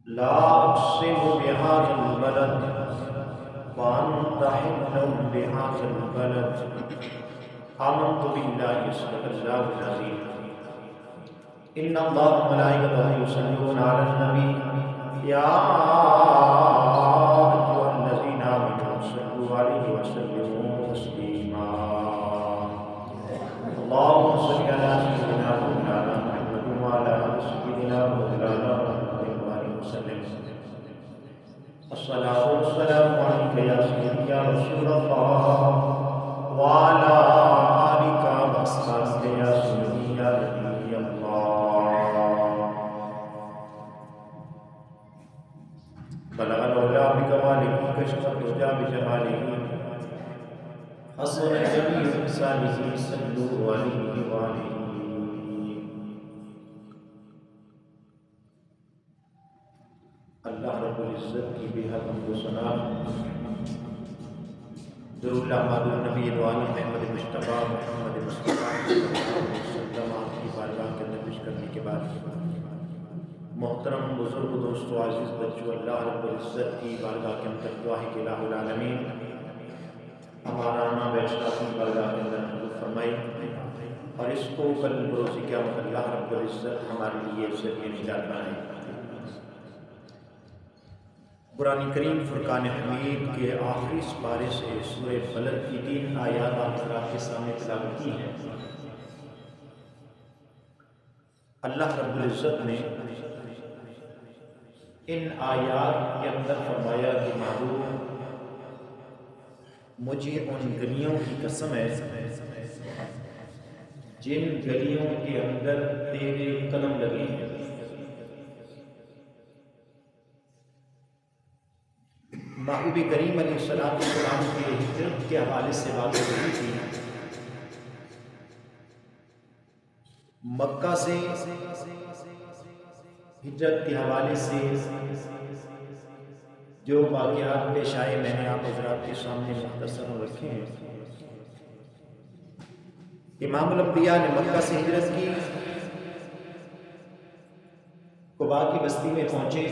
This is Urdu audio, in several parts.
لا أقسم بهذا البلد وأنت حل بهذا البلد آمنت بالله صدق الله العظيم إن الله وملائكته يصلون على النبي يا أيها الذين آمنوا صلوا عليه وسلموا تسليما اللهم صل على سيدنا مولانا محمد وعلى آل سيدنا مولانا وسلم الصلاة والسلام عليك يا سيدي يا رسول الله وعلى آلك وأصحابك يا سيدي يا نبي الله بلغ العلا بكماله كشف الدجى بجماله حسن جميع إنسانه صلوا عليه وآله. اللہ رب العزت کی بے حد حمد و ثنا، درود اللہ نبی دوانی محمد مصطفیٰ محمد مصطفیٰ کی بارگاہ کے اندر پیش کرنے کے بعد محترم بزرگ دوستو عزیز بچوں، اللہ رب العزت کی بارگاہ کے اندر دعا ہے کہ الہ العالمین ہمارا نام بیشتر اپنی بارگاہ کے اندر حضور فرمائی اور اس کو کل بروز قیامت اللہ رب العزت ہمارے لیے ذریعہ نجات بنائے. قرآن کریم فرقان حمید کے آخری سپارے سے سورہ بلد کی 3 آیات آپ حضرات کے سامنے تلاوت کی ہیں. اللہ رب العزت نے ان آیات کے اندر فرمایا کہ معبود مجھے ان گلیوں کی قسم ہے جن گلیوں کے اندر تیرے قدم لگے ہیں. محبوب کریم علیہ السلام کی ہجرت کے حوالے سے بات ہو رہی تھی. مکہ سے ہجرت کے حوالے سے جو واقعات پیش آئے میں نے آپ حضرات کے سامنے مختصر رکھے ہیں. امام الانبیاء نے مکہ سے ہجرت کی، قباء کی بستی میں پہنچے.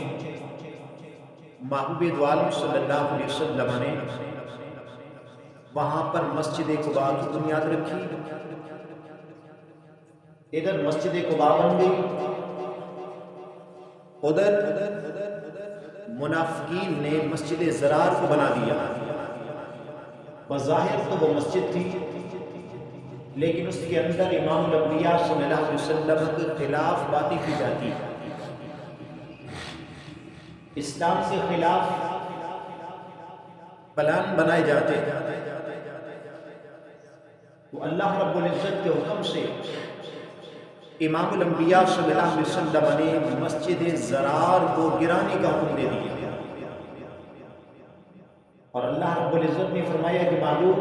محبوب دو عالم صلی اللہ علیہ وسلم نے وہاں پر مسجد قباء کی بنیاد رکھی. ادھر مسجد قباء بن گئی، ادھر منافقین نے مسجد زرار کو بنا دیا. بظاہر تو وہ مسجد تھی لیکن اس کے اندر امام الانبیاء صلی اللہ علیہ وسلم کے خلاف باتیں کی جاتی، اسلام کے خلاف پلان بنائے جاتے. تو اللہ رب العزت کے حکم سے امام الانبیاء صلی اللہ علیہ وسلم نے مسجد زرار کو گرانے کا حکم دے دیا. اور اللہ رب العزت نے فرمایا کہ معلوم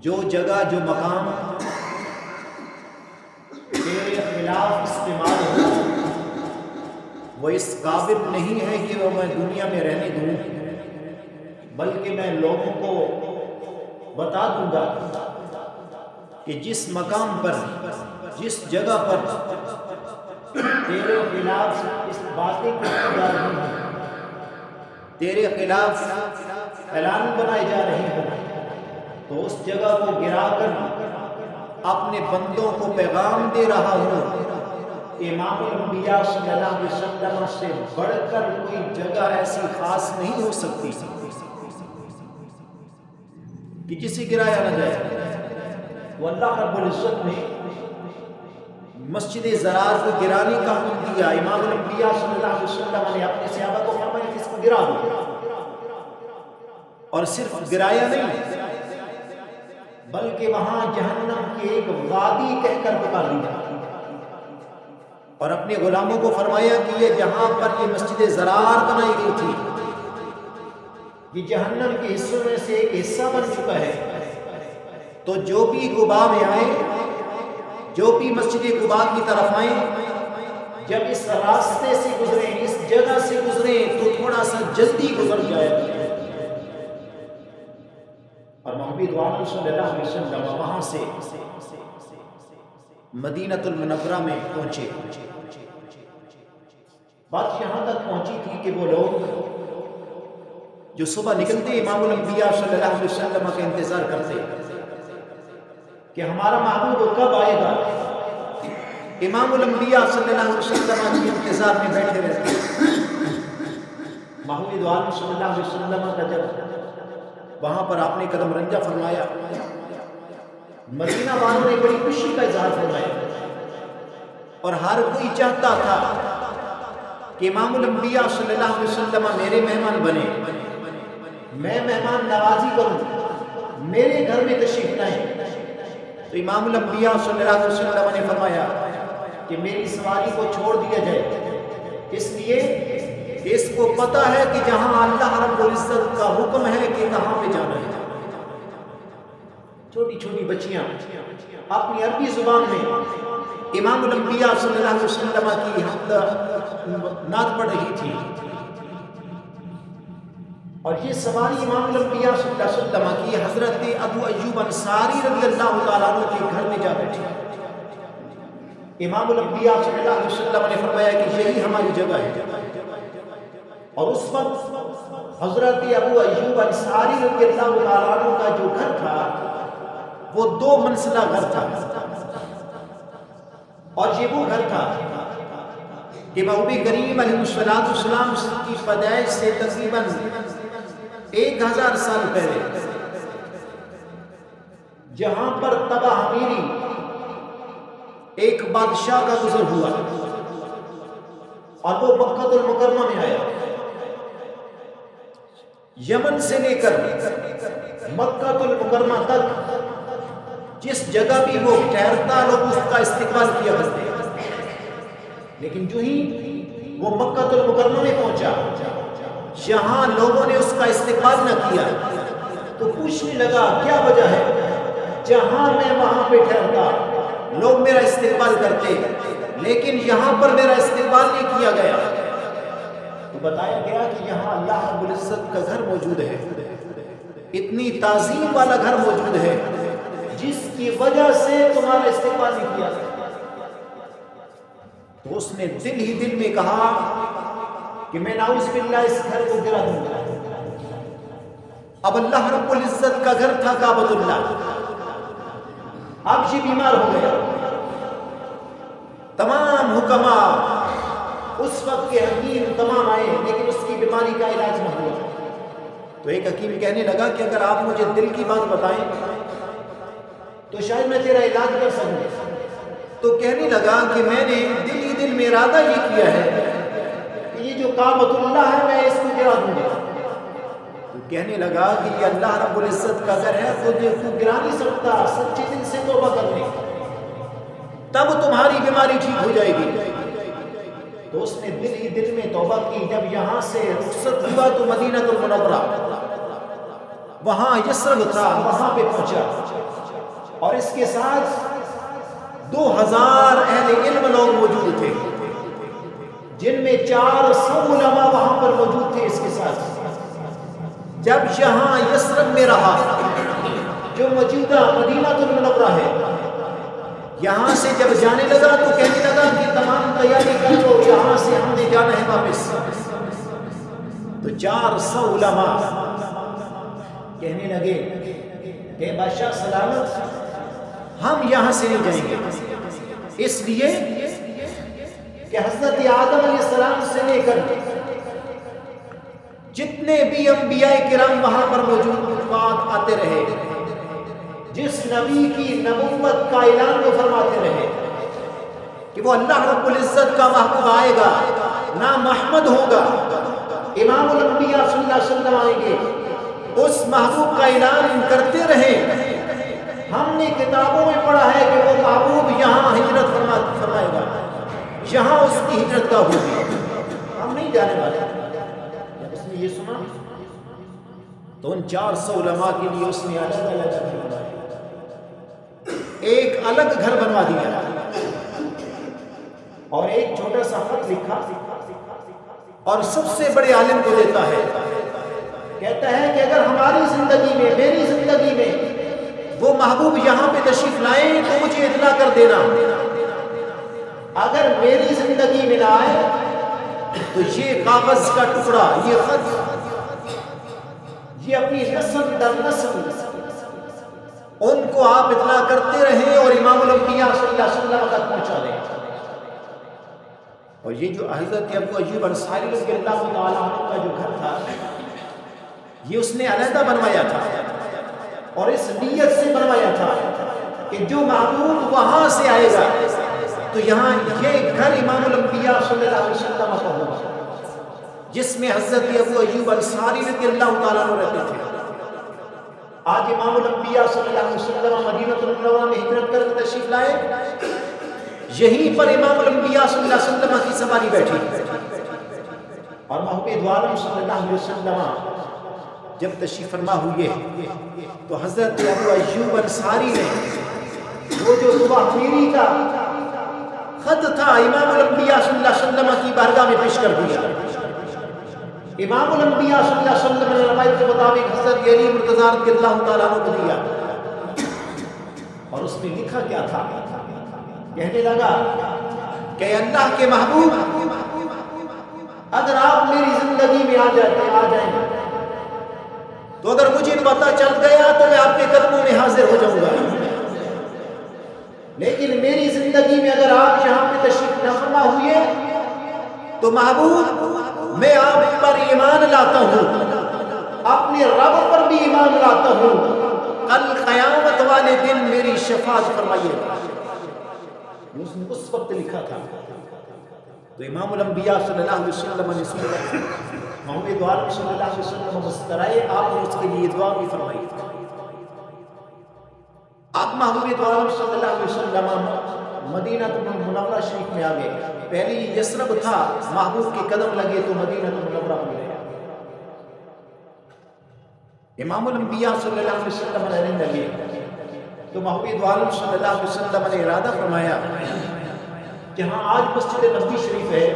جو جگہ جو مقام تیرے خلاف استعمال ہو وہ اس قابل نہیں ہے کہ وہ میں دنیا میں رہنے دوں، بلکہ میں لوگوں کو بتا دوں گا کہ جس مقام پر جس جگہ پر تیرے خلاف اس باتیں کی جا رہی ہیں، تیرے خلاف اعلان بنائے جا رہے ہیں، تو اس جگہ کو گرا کر اپنے بندوں کو پیغام دے رہا ہوں. امام الانبیاء صلی اللہ علیہ وسلم سے بڑھ کر کوئی جگہ ایسی خاص نہیں ہو سکتی کہ کسی گرایا نہ جائے. وہ اللہ رب العزت نے مسجد زرار کو گرانے کا حکم دیا. امام الانبیاء صلی اللہ علیہ وسلم نے اپنے صحابہ کو فرمایا کہ اس کو گرا دو، اور صرف گرایا نہیں بلکہ وہاں جہنم کی ایک وادی کہہ کر پکار دیا، اور اپنے غلاموں کو فرمایا کہ یہ جہاں پر یہ مسجد زرار بنائی گئی تھی یہ جہنم کے حصوں میں سے ایک حصہ بن چکا ہے. تو جو بھی قباء میں آئے، جو بھی مسجد قباء کی طرف آئیں، جب اس راستے سے گزریں، اس جگہ سے گزریں تو تھوڑا سا جلدی گزر جائے. اور محبوب عالم صلی اللہ علیہ وسلم وہاں سے مدینہ المنورہ میں پہنچے. بات یہاں تک پہنچی تھی کہ وہ لوگ جو صبح نکلتے امام الانبیاء صلی اللہ علیہ وسلم کا انتظار کرتے کہ ہمارا محبوب کب آئے گا، امام الانبیاء صلی اللہ علیہ وسلم کے انتظار میں بیٹھے رہتے۔ محمود دو عالم صلی اللہ علیہ وسلم کا جب وہاں پر آپ نے قدم رنجہ فرمایا، مدینہ والوں نے بڑی خوشی کا اظہار فرمایا اور ہر کوئی چاہتا تھا کہ امام الانبیاء صلی اللہ علیہ وسلم میرے مہمان بنے، میں مہمان نوازی کروں، میرے گھر میں تشریف لائیں۔ تو امام الانبیاء صلی اللہ علیہ وسلم نے فرمایا کہ میری سواری کو چھوڑ دیا جائے، اس لیے اس کو پتہ ہے کہ جہاں اللہ رب العزت کا حکم ہے کہ کہاں پہ جانا ہے۔ چھوٹی چھوٹی بچیاں اپنی عربی زبان میں امام الانبیاء صلی اللہ علیہ وسلم کی حمد نعت پڑھ رہی تھی، اور یہ سواری امام الانبیاء صلی اللہ علیہ وسلم کی حضرت ابو ایوب انصاری رضی اللہ تعالیٰ عنہ کے گھر میں جا بیٹھی۔ امام الانبیاء صلی اللہ علیہ وسلم نے فرمایا کہ یہی ہماری جگہ ہے، اور اس وقت حضرت ابو ایوب انصاری رضی اللہ تعالیٰ عنہ کا جو گھر تھا وہ 2 منزلہ گھر تھا، اور یہ وہ گھر تھا کہ محبوب کریم علیہ السلام کی پیدائش سے تقریباً 1000 سال پہلے جہاں پر تباہ میری ایک بادشاہ کا گزر ہوا اور وہ مکہ المکرمہ میں آیا۔ یمن سے لے کر مکہ المکرمہ تک جس جگہ بھی وہ ٹھہرتا لوگ اس کا استقبال کیا کرتے، لیکن جو ہی وہ مکہ المکرمہ میں پہنچا جہاں لوگوں نے اس کا استقبال نہ کیا تو پوچھنے لگا کیا وجہ ہے، جہاں میں وہاں پہ ٹھہرتا لوگ میرا استقبال کرتے لیکن یہاں پر میرا استقبال نہیں کیا گیا۔ تو بتایا گیا کہ یہاں اللہ رب العزت کا گھر موجود ہے، اتنی تعظیم والا گھر موجود ہے جس کی وجہ سے تمہارا استقبال نہیں کیا۔ تو اس نے دل ہی دل میں کہا کہ میں نعوذ باللہ اس گھر کو گرا دوں گا۔ اب اللہ رب العزت کا گھر تھا کعبۃ اللہ، اب یہ بیمار ہو گیا۔ تمام حکما اس وقت کے حکیم تمام آئے لیکن اس کی بیماری کا علاج نہ ہوا۔ تو ایک حکیم کہنے لگا کہ اگر آپ مجھے دل کی بات بتائیں تو شاید میں تیرا علاج کر سکوں۔ تو کہنے لگا کہ میں نے دل ہی دل میں ارادہ یہ کیا ہے کہ یہ جو کعبۃ اللہ ہے میں اس کو گرا دوں گا۔ تو کہنے لگا کہ یہ اللہ رب العزت کا گھر ہے، تو گرا نہیں سکتا، سچے دل سے توبہ کر لیں تب تمہاری بیماری ٹھیک ہو جائے گی۔ تو اس نے دل ہی دل میں توبہ کی۔ جب یہاں سے رخصت ہوا تو مدینہ المنورہ وہاں یثرب تھا، وہاں پہ پہنچا اور اس کے ساتھ 2000 اہل علم لوگ موجود تھے جن میں 400 علماء وہاں پر موجود تھے اس کے ساتھ۔ جب یہاں یثرب میں رہا جو موجودہ مدینہ المنورہ ہے، یہاں سے جب جانے لگا تو کہنے لگا کہ تمام تیاری کر لو، یہاں سے ہم نے جانا ہے واپس۔ تو 400 علماء کہنے لگے کہ بادشاہ سلامت، ہم یہاں سے نہیں جائیں گے، اس لیے کہ حضرت آدم علیہ السلام سے لے کر جتنے بھی انبیاء کرام وہاں پر موجود آتے رہے، جس نبی کی نبوت کا اعلان وہ فرماتے رہے کہ وہ اللہ رب العزت کا محبوب آئے گا، نام محمد ہوگا، امام الانبیاء صلی اللہ علیہ وسلم آئیں گے، اس محبوب کا اعلان کرتے رہے۔ ہم نے کتابوں میں پڑھا ہے کہ وہ محبوب یہاں ہجرت فرمائے گا، یہاں اس کی ہجرت کا ہوگی، ہم نہیں جانے والے۔ جب اس نے یہ سنا تو ان 400 علماء کے لیے اس نے الگ الگ گھر بنائے، ایک الگ گھر بنوا دیا اور ایک چھوٹا سا خط لکھا اور سب سے بڑے عالم کو دیتا ہے، کہتا ہے کہ اگر ہماری زندگی میں، میری زندگی میں وہ محبوب یہاں پہ تشریف لائیں تو مجھے اطلاع کر دینا، اگر میری زندگی میں نہ آئے تو یہ کاغذ کا ٹکڑا، یہ خط، یہ اپنی نسل در نسل ان کو آپ اطلاع کرتے رہیں اور امام الانبیاء صلی اللہ علیہ وسلم تک پہنچا دیں۔ اور یہ جو حضرت ابو ایوب انصاری رضی اللہ تعالیٰ عنہ کا جو گھر تھا، یہ اس نے علیحدہ بنوایا تھا اور اس نیت سے بنوایا تھا کہ جو محبوب وہاں سے آئے گا تو یہاں یہ گھر امام الانبیاء صلی اللہ علیہ وسلم کا ہوگا، جس میں حضرت ابو ایوب انصاری رضی اللہ تعالیٰ عنہ رہتے تھے۔ آج امام الانبیاء صلی اللہ علیہ وسلم مدینہ منورہ میں ہجرت کر کے تشریف لائے، یہیں پر امام الانبیاء صلی اللہ علیہ وسلم کی سواری بیٹھی اور محبوب دو عالم صلی اللہ علیہ وسلم جب تشریف فرما ہوئے تو حضرت ابو ایوب انصاری نے وہ جو دعا میری کا خط تھا امام الانبیاء صلی اللہ علیہ وسلم کی بارگاہ میں پیش کر دیا۔ امام الانبیاء صلی اللہ علیہ وسلم نے روایت کے مطابق حضرت علی مرتضیٰ رضی اللہ تعالیٰ عنہ کو دیا اور اس میں لکھا کیا تھا؟ کہنے لگا کہ اللہ کے محبوب، اگر آپ میری زندگی میں آ جائیں تو اگر مجھے پتہ چل گیا تو میں آپ کے قدموں میں حاضر ہو جاؤں گا، لیکن میری زندگی میں اگر آپ یہاں پہ تشریف نہ فرما ہوئے تو محبوب میں آپ پر ایمان لاتا ہوں، اپنے رب پر بھی ایمان لاتا ہوں، کل قیامت والے دن میری شفاعت فرمائیے۔ اس نے اس وقت لکھا تھا تو امام الانبیاء صلی اللہ علیہ وسلم نے سنا، محمد عالم صلی اللہ علیہ وسلم مسکرائے، آپ نے اس کے لیے دعا بھی فرمائی۔ آپ محمد عالم صلی اللہ علیہ وسلم مدینہ منورہ شریف میں آگئے، پہلے یہ یثرب تھا، محبوب کے قدم لگے تو مدینہ منورہ میں گئے۔ امام الانبیاء صلی اللہ علیہ وسلم رہنے لگے تو محبوب عالم صلی اللہ علیہ وسلم نے ارادہ فرمایا جہاں آج مسجد نبوی شریف ہے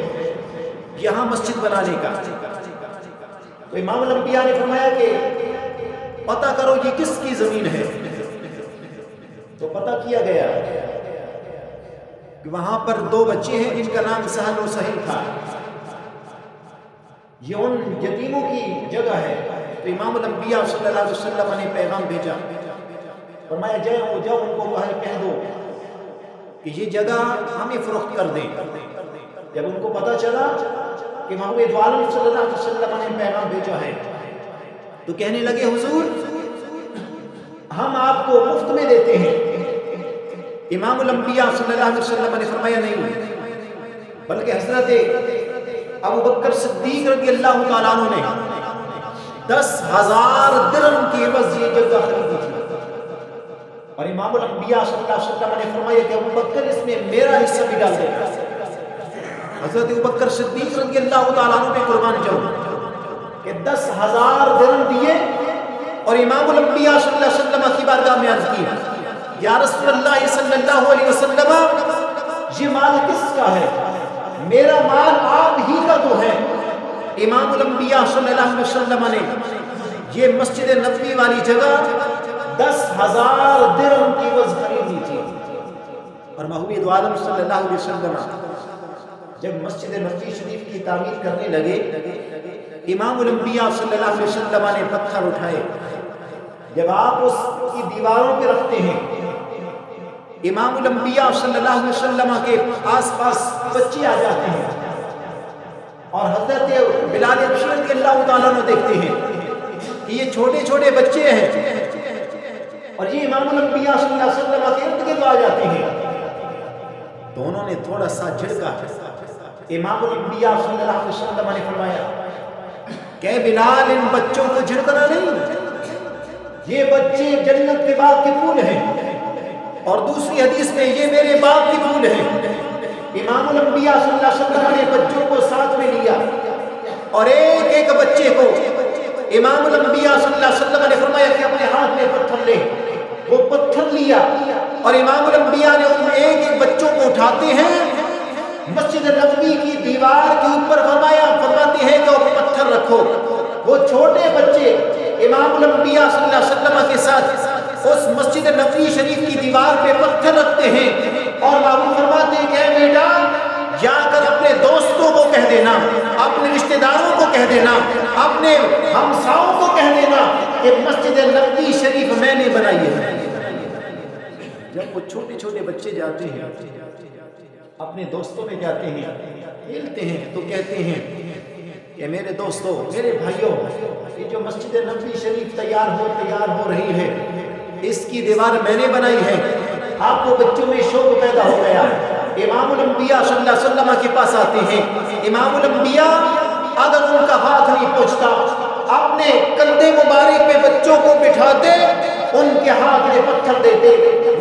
یہاں مسجد بنانے کا۔ تو امام الانبیاء نے فرمایا کہ پتہ کرو یہ کس کی زمین ہے، تو پتہ کیا گیا کہ وہاں پر دو بچے ہیں جن کا نام سہل و سہیل تھا، یہ ان یتیموں کی جگہ ہے۔ تو امام الانبیاء صلی اللہ علیہ وسلم نے پیغام بھیجا، فرمایا جاؤ ان کو کہہ دو کہ یہ جگہ ہمیں فروخت کر دیں۔ جب ان کو پتہ چلا کہ محمد عالم صلی اللہ علیہ وسلم نے پیغام بھیجا ہے تو کہنے لگے حضور ہم آپ کو مفت میں دیتے ہیں۔ امام الانبیاء صلی اللہ علیہ وسلم نے فرمایا نہیں، بلکہ حضرت ابو بکر صدیق رضی اللہ تعالیٰ عنہ نے 10,000 درہم کی عوض یہ جگہ خریدی تھی، اور امام الانبیاء صلی اللہ علیہ وسلم نے فرمایا کہ ابو بکر اس میں میرا حصہ بھی ڈال دے۔ حضرت ابو بکر صدیق رضی اللہ تعالیٰ عنہ پہ قربان جاؤں کہ 10,000 درہم دیے اور امام الانبیاء صلی اللہ علیہ وسلم کی بارگاہ میں عرض کی، یا رسول اللہ صلی اللہ علیہ وسلم یہ مال کس کا ہے؟ میرا مال آپ ہی کا تو ہے۔ امام الانبیاء صلی اللہ علیہ وسلم نے یہ مسجد نبوی والی جگہ 10,000 درہم کی عوض خریدی تھی، اور محمد عالم صلی اللہ علیہ وسلم جب مسجد نبوی شریف کی تعمیر کرنے لگے امام الانبیاء صلی اللہ علیہ وسلم نے پتھر اٹھائے، جب آپ اس کی دیواروں پہ رکھتے ہیں امام الانبیاء صلی اللہ علیہ وسلم کے آس پاس بچے آ جاتے ہیں اور حضرت بلال حبشی رضی اللہ تعالیٰ عنہ دیکھتے ہیں کہ یہ چھوٹے چھوٹے بچے ہیں اور یہ امام الانبیاء صلی اللہ علیہ وسلم کے ارد گرد آ جاتے ہیں، تو انہوں نے تھوڑا سا جھڑکا۔ امام الانبیاء صلی اللہ علیہ وسلم نے فرمایا کہ بلال ان بچوں کو جھڑکنا نہیں، یہ بچے جنت کے باغ کے پھول ہیں، اور دوسری حدیث میں یہ میرے باغ کے پھول ہیں۔ امام الانبیاء صلی اللہ علیہ وسلم نے بچوں کو ساتھ میں لیا اور ایک ایک بچے کو امام الانبیاء صلی اللہ علیہ وسلم نے فرمایا کہ اپنے ہاتھ میں پتھر لے، وہ پتھر لیا اور امام الانبیاء نے ان ایک ایک بچوں کو اٹھاتے ہیں مسجد نبوی کی دیوار کے اوپر فرماتے ہیں کہ وہ پتھر رکھو۔ وہ چھوٹے بچے امام الانبیاء صلی اللہ علیہ وسلم کے ساتھ اس مسجد نبوی شریف کی دیوار پہ پتھر رکھتے ہیں اور محبوب فرماتے ہیں کہ اے بیٹا جا کر اپنے دوستوں کو کہہ دینا اپنے رشتہ داروں کو کہہ دینا، اپنے ہمساؤں کو کہہ دینا کہ مسجد نبوی شریف میں نے بنائی ہے۔ جب وہ چھوٹے چھوٹے بچے جاتے ہیں، اپنے دوستوں میں جاتے ہیں، ملتے ہیں تو کہتے ہیں کہ میرے دوستوں، میرے بھائیوں، یہ جو مسجد نبوی شریف تیار ہو رہی ہے، اس کی دیوار میں نے بنائی ہے۔ آپ کو بچوں میں شوق پیدا ہو گیا، امام الانبیاء صلی اللہ علیہ وسلم کے پاس آتے ہیں۔ امام الانبیاء اگر ان کا ہاتھ نہیں پہنچتا، اپنے کندھے مبارک پہ بچوں کو بٹھاتے، ان کے ہاتھ میں پتھر دیتے،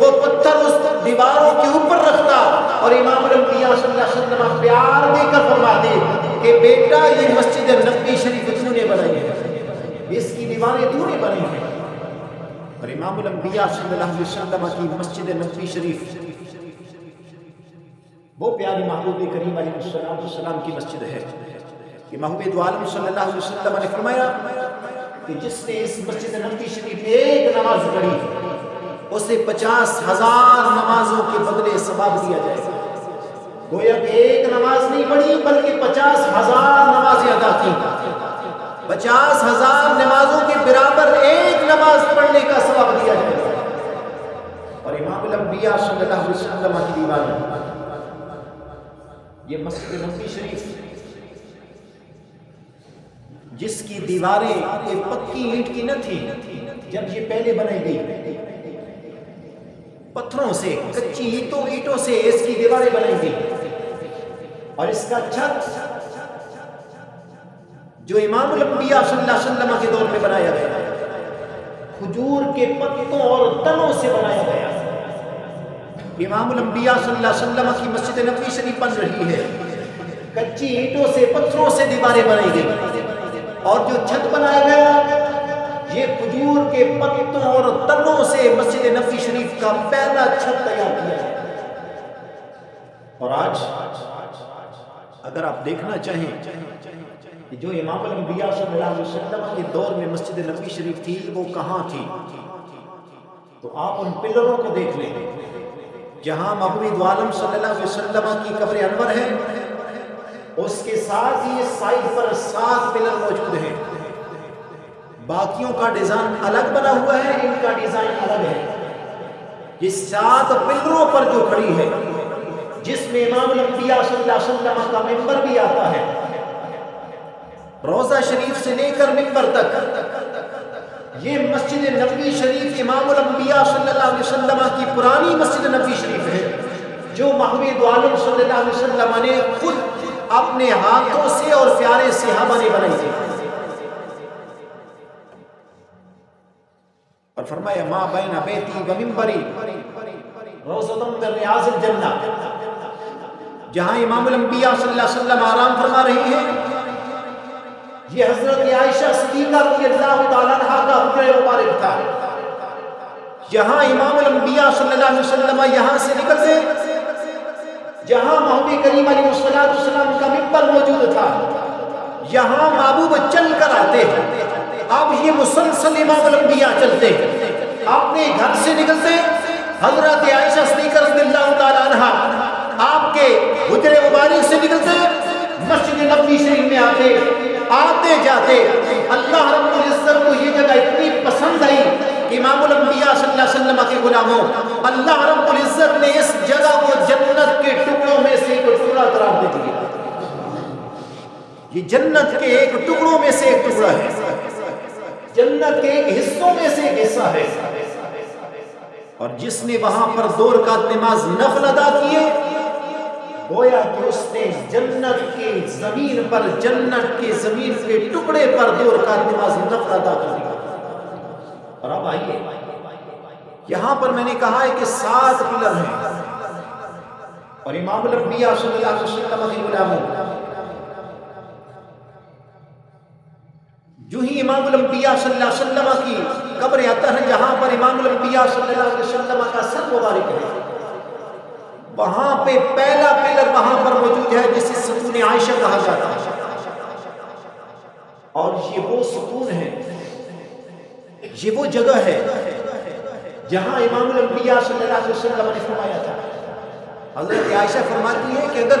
وہ پتھر اس دیواروں کے اوپر رکھتا، اور امام الانبیاء صلی اللہ علیہ وسلم پیار دے کر فرماتے کہ بیٹا یہ مسجد نبوی شریف تو نے بنائی ہے، اس کی دیواریں تو نے بنائی ہیں۔ اور امام الانبیاء صلی اللہ علیہ وسلم کی مسجد نبوی شریف وہ پیاری محبوب کریم علیہ السلام کی مسجد ہے کہ محبوب دو عالم صلی اللہ علیہ وسلم نے فرمایا کہ جس نے اس مسجد نبوی شریف میں ایک نماز پڑھی اسے 50,000 نمازوں کے بدلے ثواب دیا جائے گا۔ گویا کہ ایک نماز نہیں پڑھی بلکہ 50,000 نمازیں ادا کی، 50,000 نمازوں کے برابر ایک نماز پڑھنے کا ثواب دیا جائے گا۔ اور امام الانبیاء صلی اللہ علیہ وسلم کی دیوار یہ مسجد نبوی شریف جس کی دیواریں یہ پکی اینٹ کی نہ تھی، جب یہ پہلے بنائی گئی پتھروں سے، کچی اینٹوں سے اس کی دیواریں بنائی گئی، اور اس کا چھت جو امام الانبیاء صلی اللہ علیہ وسلم کے دور میں بنایا گیا کھجور کے پتوں اور تنوں سے بنایا گیا۔ امام الانبیاء صلی اللہ علیہ وسلم کی مسجد نبوی شریف بن رہی ہے، کچی اینٹوں سے، پتھروں سے دیواریں بنائی گئی، اور جو چھت بنایا گیا یہ کھجور کے پتوں اور تنوں سے مسجد نبوی شریف کا پہلا چھت تیار کیا ہے۔ اور آج اگر آپ دیکھنا چاہیں کہ جو امام الانبیاء صلی اللہ علیہ وسلم کے دور میں مسجد نبوی شریف تھی وہ کہاں تھی، تو آپ ان پلروں کو دیکھ لیں جہاں محبوب عالم صلی اللہ علیہ وسلم کی قبر انور ہے، اس کے ساتھ ہی سائڈ پر 7 پلر موجود ہیں، باقیوں کا ڈیزائن الگ بنا ہوا ہے، ان کا ڈیزائن الگ ہے۔ یہ 7 پلروں پر جو کھڑی ہے، جس میں امام الانبیاء صلی اللہ علیہ وسلم کا منبر بھی آتا ہے، روضہ شریف سے لے کر منبر تک، یہ مسجد نبوی شریف امام الانبیاء صلی اللہ علیہ وسلم کی پرانی مسجد نبوی شریف ہے، جو محبوب عالم صلی اللہ علیہ وسلم نے خود اپنے ہاتھوں سے اور پیارے صحابہ نے بنائی تھی۔ اور فرمایا ما بین بیتی و منبری روضۃ من ریاض الجنہ، جہاں امام الانبیاء صلی اللہ علیہ وسلم آرام فرما رہی ہیں، یہ حضرت عائشہ صدیقہ رضی اللہ تعالیٰ عنہا کا حجرہ مبارک تھا۔ یہاں امام الانبیاء صلی اللہ علیہ وسلم یہاں سے نکلتے، جہاں محبوب کریم علیہ السلام کا منبر موجود تھا، یہاں محبوب چل کر آتے۔ اب یہ مسلسل امام الانبیاء چلتے، اپنے گھر سے نکلتے، حضرت عائشہ صدیقہ رضی اللہ تعالیٰ عنہا آپ کے حجرہ مبارک سے نکلتے، مسجد نبوی شریف میں آتے جاتے۔ اللہ رب العزت کو یہ جگہ اتنی پسند آئی کہ امام الانبیاء صلی اللہ علیہ وسلم کے غلاموں، اللہ رب العزت نے اس جگہ کو جنت کے ٹکڑوں میں سے ایک ٹکڑا قرار دے دیا۔ یہ جنت کے ایک ٹکڑوں میں سے ایک ٹکڑا ہے، جنت کے ایک حصوں میں سے ایک حصہ ہے، اور جس نے وہاں پر 2 رکعت نماز نفل ادا کیے، گویا کہ اس نے جنت کی زمین پر، جنت کی زمین کے ٹکڑے پر 2 رکعت نماز نفل ادا کی۔ اور اب آئیے، یہاں پر میں نے کہا ہے کہ 7 پلر ہیں، اور امام الانبیاء صلی اللہ علیہ وسلم کے غلاموں، جو ہی امام الانبیاء صلی اللہ علیہ وسلم کی قبر آتا ہے، جہاں پر امام الانبیاء صلی اللہ علیہ وسلم کا سر مبارک ہے، وہاں پہ پہلا پلر وہاں پر موجود ہے جسے ستون عائشہ کہا جاتا ہے، اور یہ وہ ستون ہے، یہ وہ جگہ ہے جہاں امام الانبیاء صلی اللہ علیہ وسلم نے فرمایا تھا۔ حضرت عائشہ فرماتی ہے کہ اگر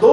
2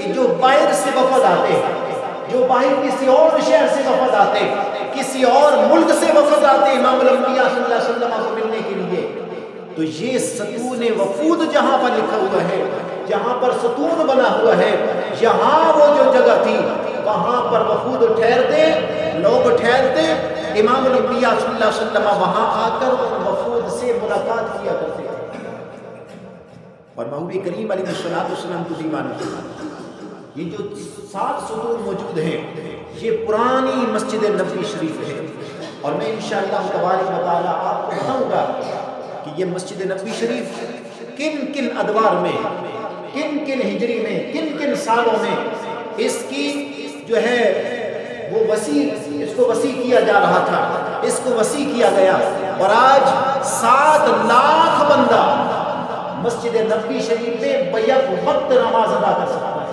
کہ جو باہر سے وفد آتے، جو باہر کسی اور شہر سے وفد آتے، کسی اور ملک سے وفد آتے امام الانبیاء صلی اللہ علیہ وسلم کو ملنے کے لیے، تو یہ ستون وفود جہاں پر لکھا ہوا ہے، جہاں پر ستون بنا ہوا ہے، یہاں وہ جو جگہ تھی وہاں پر وفود ٹھہرتے، لوگ ٹھہرتے، امام الانبیاء صلی اللہ علیہ وسلم وہاں آ کر ان وفود سے ملاقات کیا کرتے اور محبوب کریم علیہ السلام کو دیوانہ۔ یہ جو 7 ستون موجود ہیں یہ پرانی مسجد نبوی شریف ہے، اور میں انشاءاللہ تبارک و تعالی آپ کو بتاؤں گا کہ یہ مسجد نبوی شریف کن کن ادوار میں، کن کن ہجری میں، کن کن سالوں میں اس کی جو ہے وہ اس کو وسیع کیا جا رہا تھا، اس کو وسیع کیا گیا، اور آج 7 لاکھ بندہ مسجد نبوی شریف میں بیک وقت نماز ادا کر سکتا ہے،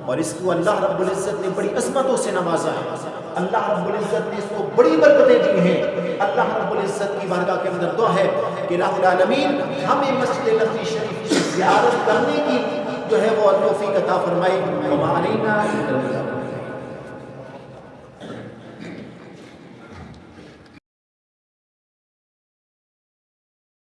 اور اس کو اللہ رب العزت نے بڑی عظمتوں سے نوازا ہے، اللہ رب العزت نے اس کو بڑی برکتیں دی ہیں۔ اللہ رب العزت کی بارگاہ کے اندر دعا ہے کہ الہ العالمین ہمیں مسجد نبوی شریف کی زیارت کرنے کی جو ہے وہ توفیق عطا فرمائے۔ وما علینا